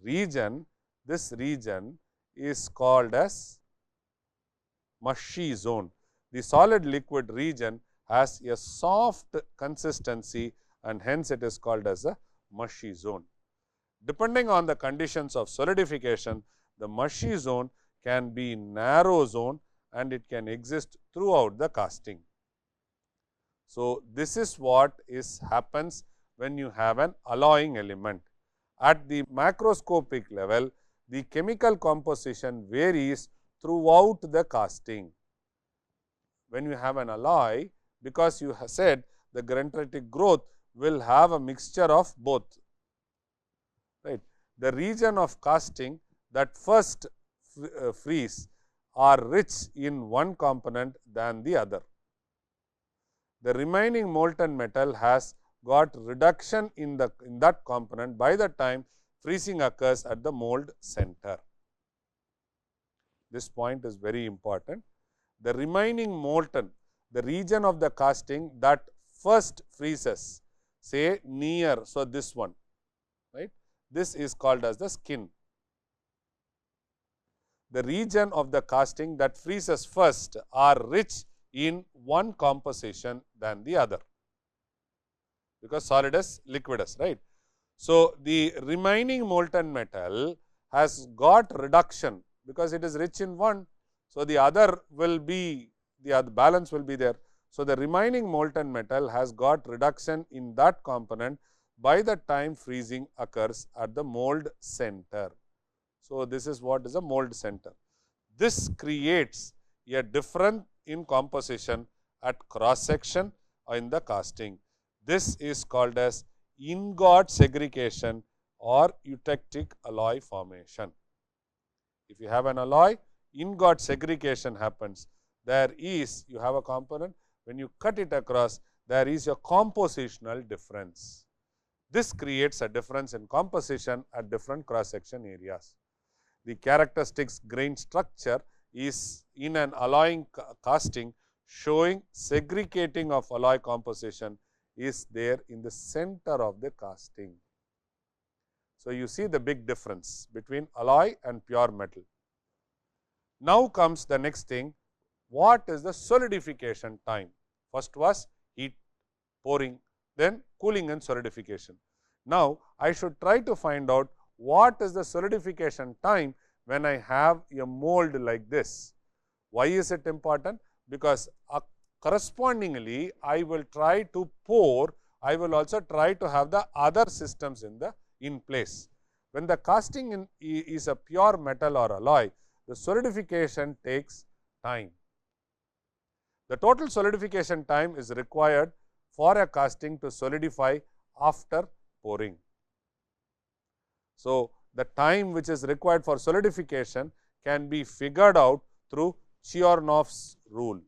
region, this region is called as mushy zone. The solid liquid region has a soft consistency and hence it is called as a mushy zone. Depending on the conditions of solidification, the mushy zone can be narrow zone and it can exist throughout the casting. So, this is what happens when you have an alloying element. At the macroscopic level, the chemical composition varies throughout the casting. When you have an alloy, because you have said the dendritic growth will have a mixture of both, right. The region of casting that first freeze are rich in one component than the other. The remaining molten metal has got reduction in that component by the time freezing occurs at the mold center. This point is very important. The remaining molten, the region of the casting that first freezes, say near, so this one, right, this is called as the skin. The region of the casting that freezes first are rich in one composition than the other, because solidus liquidus, right. So, the remaining molten metal has got reduction because it is rich in one. So, the other will be, the other balance will be there. So, the remaining molten metal has got reduction in that component by the time freezing occurs at the mold center. So, this is what is a mold center. This creates a difference in composition at cross section or in the casting. This is called as ingot segregation or eutectic alloy formation. If you have an alloy, ingot segregation happens. There is, you have a component, when you cut it across, there is a compositional difference. This creates a difference in composition at different cross-section areas. The characteristics grain structure is in an alloying casting showing segregating of alloy composition is there in the center of the casting. So, you see the big difference between alloy and pure metal. Now comes the next thing, what is the solidification time? First was heat, pouring, then cooling and solidification. Now, I should try to find out what is the solidification time when I have a mold like this. Why is it important? Because correspondingly, I will try to pour, I will also try to have the other systems in place. When the casting is a pure metal or alloy, the solidification takes time. The total solidification time is required for a casting to solidify after pouring. So, the time which is required for solidification can be figured out through Chernov's rule.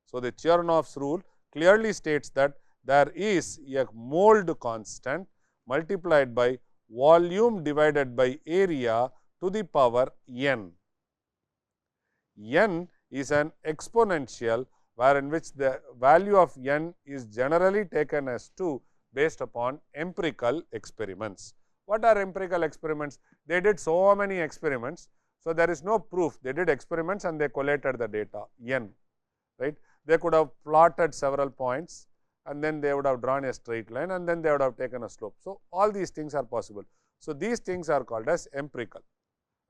So, the Chernov's rule clearly states that there is a mold constant multiplied by volume divided by area to the power n. N is an exponential wherein which the value of n is generally taken as 2 based upon empirical experiments. What are empirical experiments? They did so many experiments. So, there is no proof. They did experiments and they collated the data n, right. They could have plotted several points and then they would have drawn a straight line and then they would have taken a slope. So, all these things are possible. So, these things are called as empirical,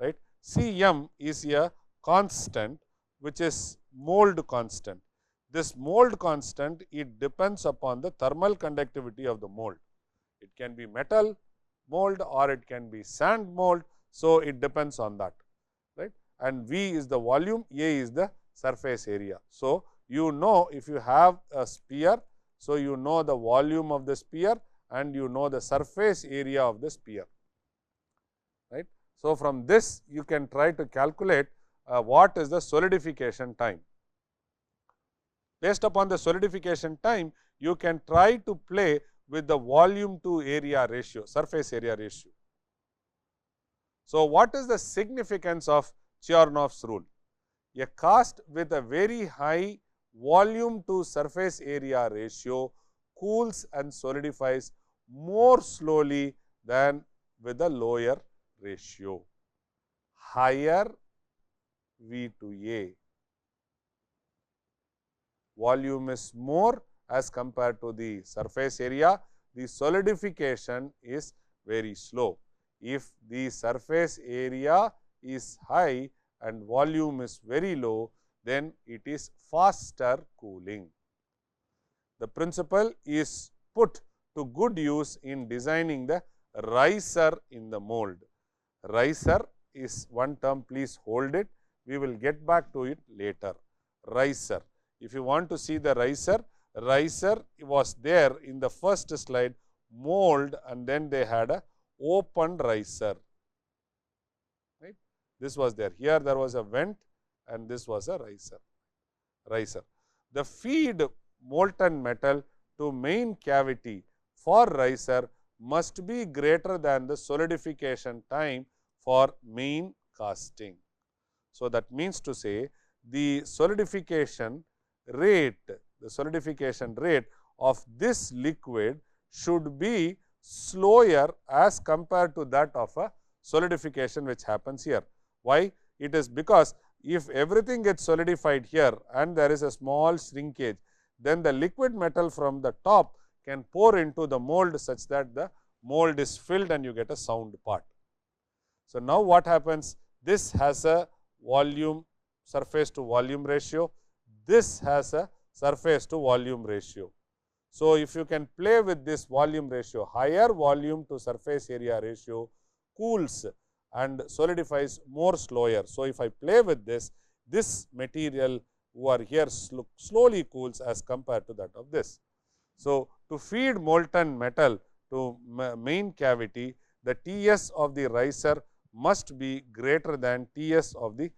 right. Cm is a constant which is mold constant. This mold constant, it depends upon the thermal conductivity of the mold. It can be metal mold or it can be sand mold. So, it depends on that, right, and V is the volume, A is the surface area. So, you know if you have a sphere, so you know the volume of the sphere and you know the surface area of the sphere, right. So, from this you can try to calculate what is the solidification time. Based upon the solidification time, you can try to play with the volume to area ratio, surface area ratio. So, what is the significance of Chernov's rule? A cast with a very high volume to surface area ratio cools and solidifies more slowly than with a lower ratio. Higher V to A, volume is more as compared to the surface area, the solidification is very slow. If the surface area is high and volume is very low, then it is faster cooling. The principle is put to good use in designing the riser in the mold. Riser is one term, please hold it. We will get back to it later. Riser. If you want to see the riser, riser was there in the first slide, mold, and then they had a open riser, right. This was there. Here there was a vent and this was a riser. The feed molten metal to main cavity for riser must be greater than the solidification time for main casting. So, that means to say the solidification rate of this liquid should be slower as compared to that of a solidification which happens here. Why? It is because if everything gets solidified here and there is a small shrinkage, then the liquid metal from the top can pour into the mold such that the mold is filled and you get a sound part. So, now what happens? This has a volume, surface to volume ratio, this has a surface to volume ratio. So, if you can play with this volume ratio, higher volume to surface area ratio cools and solidifies more slower. So, if I play with this, this material over here slowly cools as compared to that of this. So, to feed molten metal to main cavity, the Ts of the riser must be greater than Ts of the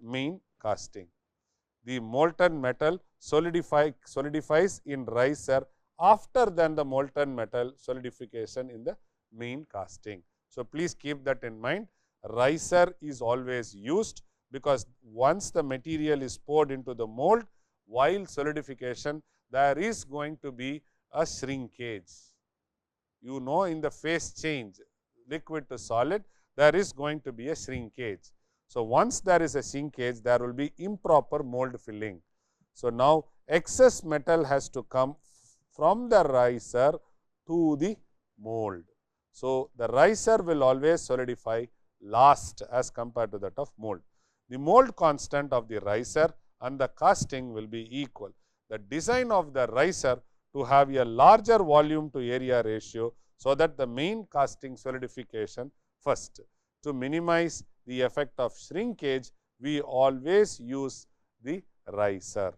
main casting. The molten metal solidifies in riser after than the molten metal solidification in the main casting. So, please keep that in mind. Riser is always used because once the material is poured into the mold, while solidification, there is going to be a shrinkage. You know, in the phase change, liquid to solid, there is going to be a shrinkage. So, once there is a shrinkage, there will be improper mold filling. So, now excess metal has to come from the riser to the mold. So, the riser will always solidify last as compared to that of mold. The mold constant of the riser and the casting will be equal. The design of the riser to have a larger volume to area ratio, so that the main casting solidification first. To minimize the effect of shrinkage, we always use the riser.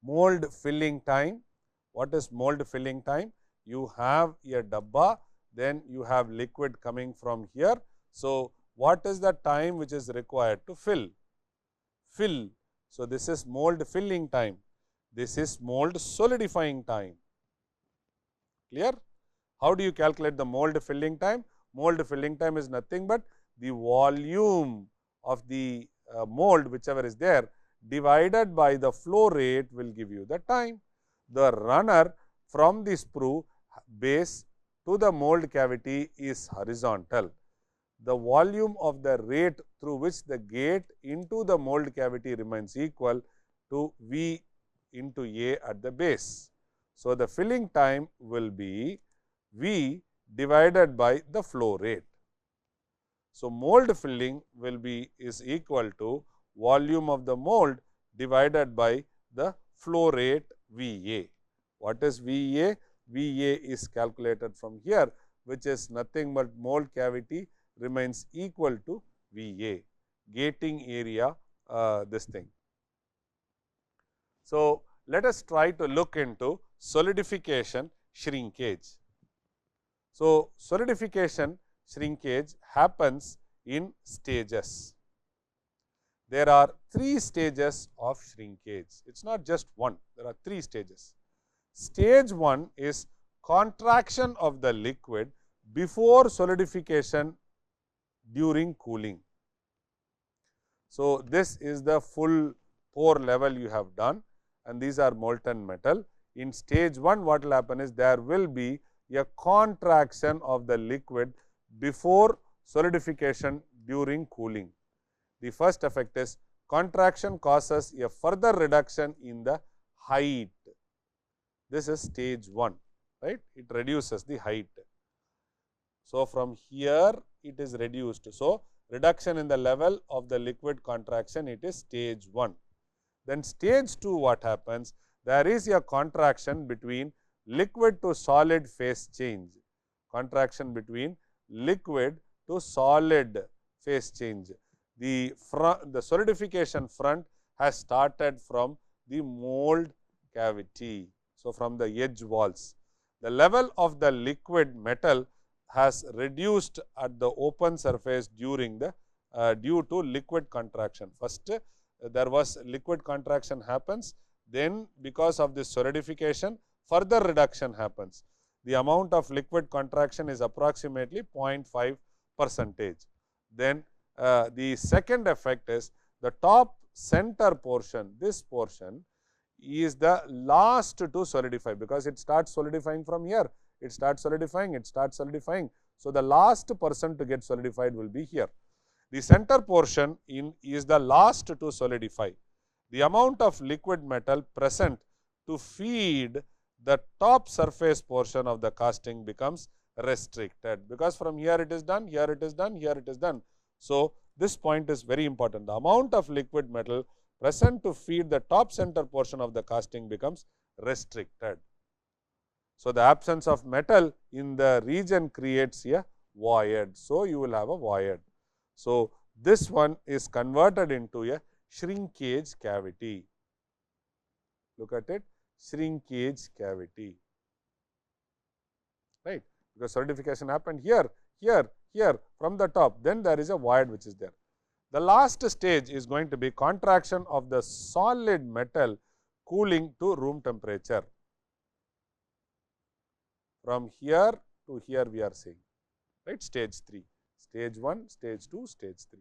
Mold filling time. What is mold filling time? You have a dabba, then you have liquid coming from here. So, what is the time which is required to fill? Fill. So, this is mold filling time. This is mold solidifying time. Clear? How do you calculate the mold filling time? Mold filling time is nothing but the volume of the mold, whichever is there, divided by the flow rate will give you the time. The runner from the sprue base to the mold cavity is horizontal. The volume of the rate through which the gate into the mold cavity remains equal to V into A at the base. So, the filling time will be V divided by the flow rate. So, mold filling will be is equal to volume of the mold divided by the flow rate V A. What is V A? V A is calculated from here, which is nothing but mold cavity remains equal to V A, gating area this thing. So, let us try to look into solidification shrinkage. So, solidification shrinkage happens in stages. There are 3 stages of shrinkage. It is not just one, there are 3 stages. Stage 1 is contraction of the liquid before solidification during cooling. So, this is the full pore level you have done, and these are molten metal. In stage 1, what will happen is there will be a contraction of the liquid before solidification during cooling. The first effect is contraction causes a further reduction in the height. This is stage 1, right? It reduces the height. So, from here it is reduced. So, reduction in the level of the liquid contraction, it is stage 1. Then stage 2, what happens? There is a contraction between liquid to solid phase change, contraction between liquid to solid phase change. The solidification front has started from the mold cavity. So, from the edge walls, the level of the liquid metal has reduced at the open surface during the due to liquid contraction. First, there was liquid contraction happens, then because of this solidification, further reduction happens. The amount of liquid contraction is approximately 0.5%. Then the second effect is the top center portion, this portion is the last to solidify, because it starts solidifying from here, it starts solidifying, it starts solidifying. So, the last person to get solidified will be here. The center portion is the last to solidify. The amount of liquid metal present to feed the top surface portion of the casting becomes restricted, because from here it is done, here it is done, here it is done. So, this point is very important. The amount of liquid metal present to feed the top center portion of the casting becomes restricted. So, the absence of metal in the region creates a void. So, you will have a void. So, this one is converted into a shrinkage cavity. Look at it, shrinkage cavity, right, because solidification happened here, here, here from the top, then there is a void which is there. The last stage is going to be contraction of the solid metal cooling to room temperature. From here to here we are saying, right, stage 3, stage 1, stage 2, stage 3,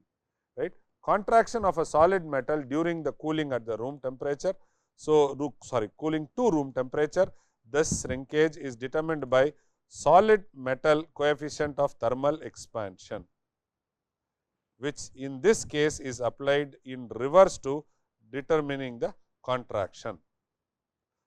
right. Contraction of a solid metal during the cooling at the room temperature. So, cooling to room temperature. This shrinkage is determined by solid metal coefficient of thermal expansion, which in this case is applied in reverse to determining the contraction.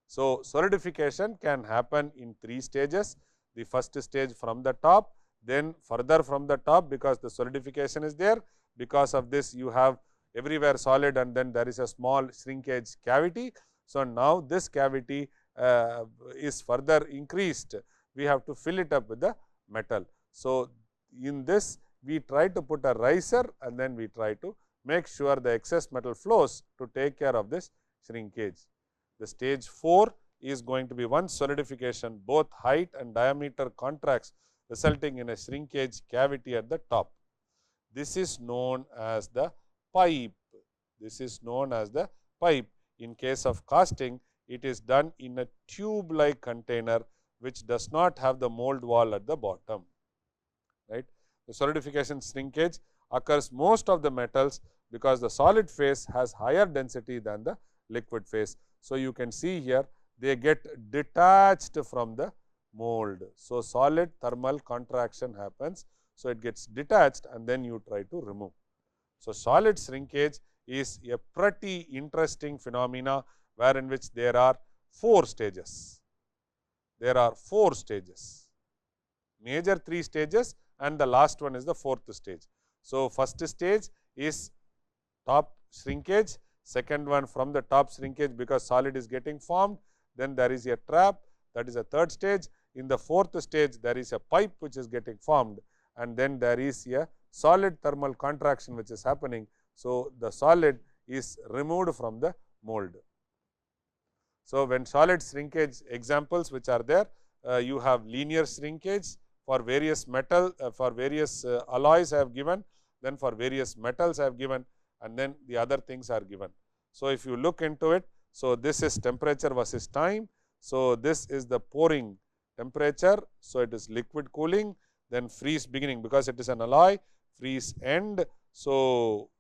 So, solidification can happen in 3 stages. The first stage from the top, then further from the top, because the solidification is there. Because of this, you have everywhere solid and then there is a small shrinkage cavity. So, now this cavity is further increased. We have to fill it up with the metal. So, in this we try to put a riser and then we try to make sure the excess metal flows to take care of this shrinkage. The stage 4 is going to be once solidification, both height and diameter contracts, resulting in a shrinkage cavity at the top. This is known as the pipe. This is known as the pipe. In case of casting, it is done in a tube-like container which does not have the mold wall at the bottom, right. The solidification shrinkage occurs most of the metals because the solid phase has higher density than the liquid phase. So, you can see here they get detached from the mold. So, solid thermal contraction happens. So, it gets detached and then you try to remove. So, solid shrinkage is a pretty interesting phenomena wherein which there are 4 stages. There are 4 stages, major 3 stages and the last one is the 4th stage. So, first stage is top shrinkage, second one from the top shrinkage because solid is getting formed, then there is a trap, that is a 3rd stage. In the 4th stage, there is a pipe which is getting formed and then there is a solid thermal contraction which is happening. So, the solid is removed from the mold. So, when solid shrinkage examples which are there, you have linear shrinkage for various metal, for various alloys I have given, then for various metals I have given and then the other things are given. So, if you look into it, so this is temperature versus time. So, this is the pouring temperature. So, it is liquid cooling, then freeze beginning because it is an alloy, freeze end. So,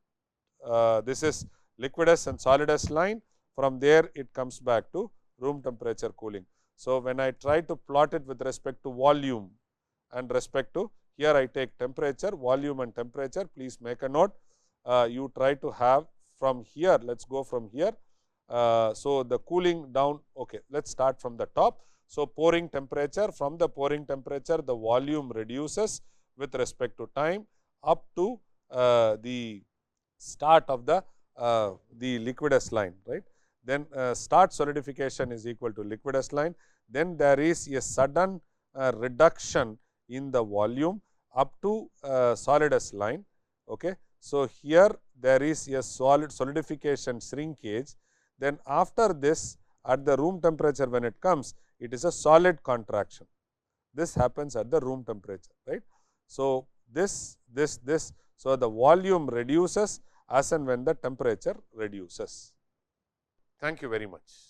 this is liquidus and solidus line. From there it comes back to room temperature cooling. So, when I try to plot it with respect to volume and respect to, here I take temperature, volume and temperature, please make a note. You try to have from here, let us go from here. So, the cooling down, okay, let us start from the top. So, pouring temperature, from the pouring temperature the volume reduces with respect to time up to the start of the liquidus line, right. Then start solidification is equal to liquidus line, then there is a sudden reduction in the volume up to solidus line. Okay. So, here there is a solidification shrinkage, then after this at the room temperature when it comes, it is a solid contraction. This happens at the room temperature, right. So, this, so the volume reduces as and when the temperature reduces. Thank you very much.